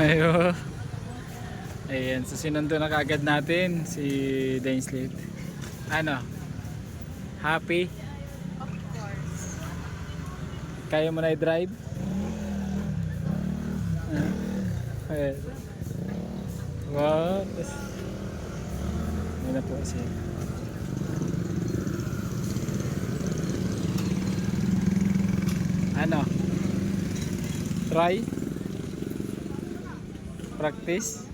Ayo. Ayan, so sinundo na kaagad natin si Dainslet. Ano? Happy? Of course. Kaya mo na i-drive? Ayan. Wow. Ayan na po siya. Ano? Try? Practice?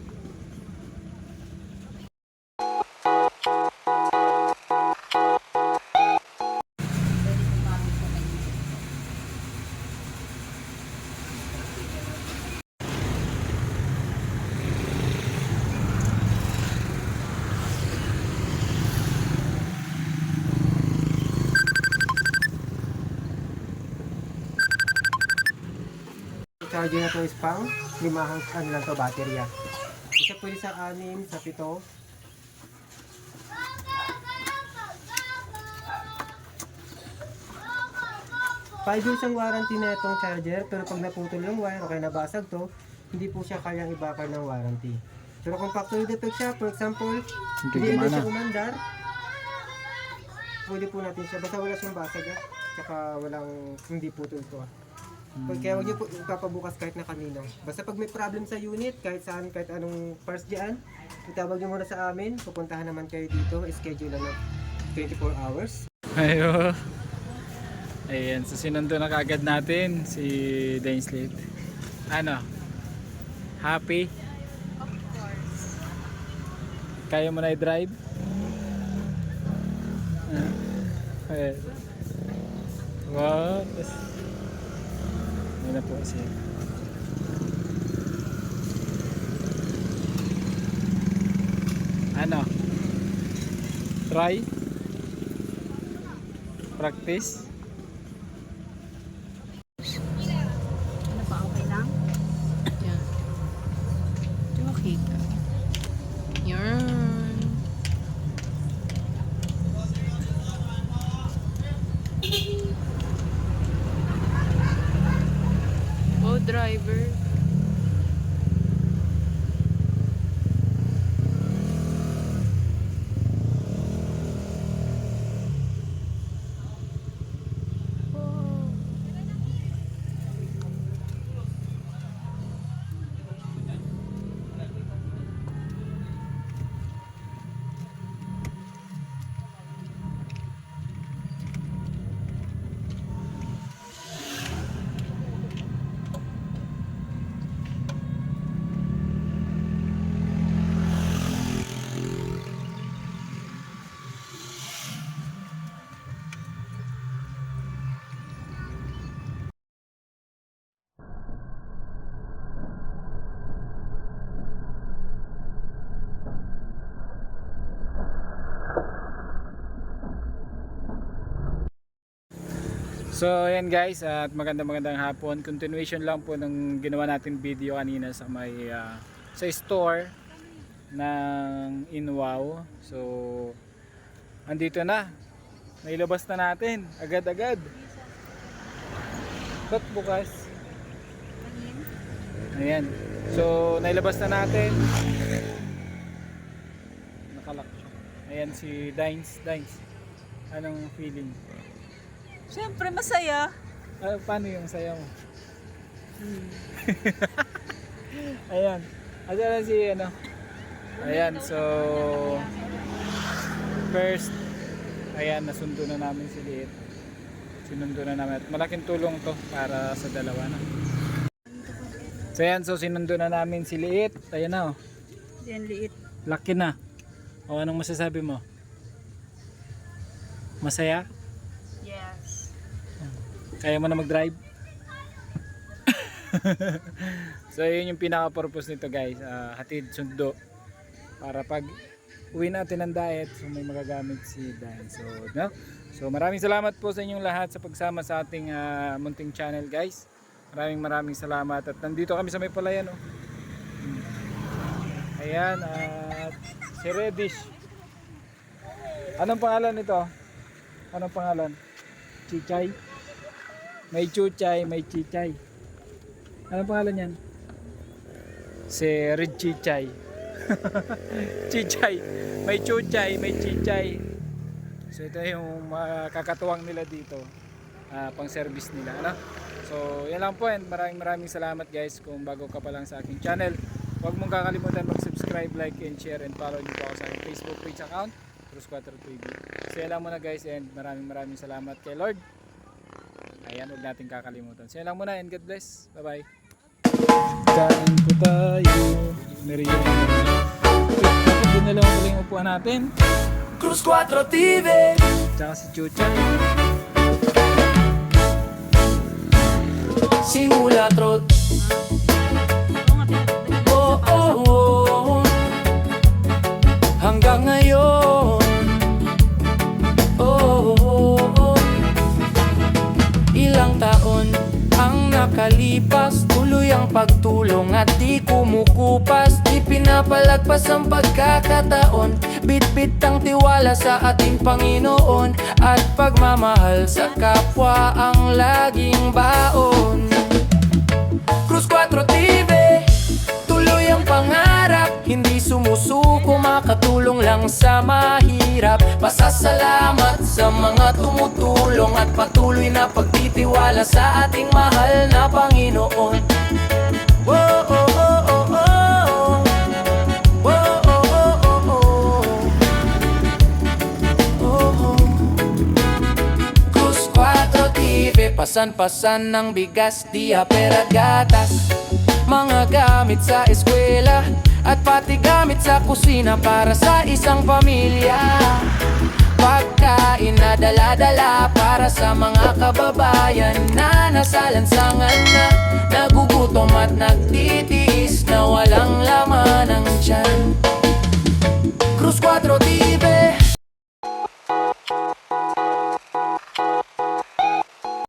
Charger na to is pang 5 ano lang to, baterya. Isa pwede sa 6, sa 7. Five years ang warranty na itong charger, pero pag naputol yung wire o kaya nabasag to, hindi po siya kayang i-backer ng warranty. Pero kung factory defect siya, for example, hindi na siya umandar, pwede po natin siya, basta wala siyang basag tsaka walang hindi putol to Kaya huwag niyo po ipapabukas kahit na kanino. Basta pag may problem sa unit, kahit saan, kahit anong parts dyan, itawag niyo muna sa amin, pupuntahan naman kayo dito, schedule lang ng 24 hours. Ayo. Ayan, so sinundo na kaagad natin si Dainslet. Ano? Happy? Of course. Kaya mo na i-drive? Ayan. Wow. Ayan na po siya. Ano? Try? Practice? Ano pa, okay lang? Yan. Okay ka. Yan. Oh, driver. So ayan guys, at magandang hapon. Continuation lang po ng ginawa natin video kanina sa may sa store ng Inwow. So andito na. Nailabas na natin agad-agad. Ba't bukas? Ayan. So nailabas na natin. Nakalak siya. Ayan si Dines. Anong feeling? Siyempre, masaya. Paano yung saya mo? Ayan. Ayan si ano. Ayan, so first, ayan, nasundo na namin si Liit. Sinundo na namin. At malaking tulong to para sa dalawa na. So ayan, so sinundo na namin si Liit. Ayan na oh. Yan, liit. Laki na. O anong masasabi mo? Masaya? Yes. Kaya mo na mag-drive? So yun yung pinaka-purpose nito guys, hatid sundo para pag uwi natin ng diet, so may magagamit si Dan. So maraming salamat po sa inyong lahat sa pagsama sa ating munting channel guys. Maraming salamat at nandito kami sa may palayan oh. Ayan, at si Redish. Anong pangalan nito? Anong pangalan? Chichay? May Chuchay, may Chichay. Anong pangalan yan? si Red Chichay. Chichay. May chuchay, may chichay. So ito yung mga kakatuwang nila dito. Pang service nila, ano? So yan lang po, and maraming salamat guys. Kung bago ka pa lang sa aking channel, huwag mong kakalimutan mag-subscribe, like, and share, and follow nyo po ako sa aking Facebook page account, Cruz 4 TV. So yan lang muna guys, and maraming salamat kay Lord. Ayan, huwag natin kakalimutan. So yan lang muna, and God bless. Bye bye. Kain po tayo. Merienda na. Dapat doon na lang pala yung upuan natin. Cruz 4 TV. Tsaka si Chucha. Simula trot. Oh, oh, oh. Hanggang ngayon. Oh, oh, oh. Ilang taon ang nakalipas, tuloy ang pagtulong at di kumukupas. Di pinapalagpas ang pagkakataon, bit-bit ang tiwala sa ating Panginoon, at pagmamahal sa kapwa ang laging baon. Cruz 4 TV, tuloy ang pangarap, hindi sumusuko, makatulong lang sa mahirap. Pasasalamat sa mga tumutulong at patuloy na pagtitiwala sa ating mahal na Panginoon. Whoa, oh, oh, oh, oh. Whoa, oh, oh, oh, oh. Oh, oh. Cruz 4 TV, pasan-pasan ng bigas, diaper at gatas, mga gamit sa eskwela, at pati gamit sa kusina para sa isang pamilya. Pagkain na dala-dala para sa mga kababayan na nasa lansangan na, nagugutom at nagtitiis na walang laman ang tiyan. Cruz 4 TV.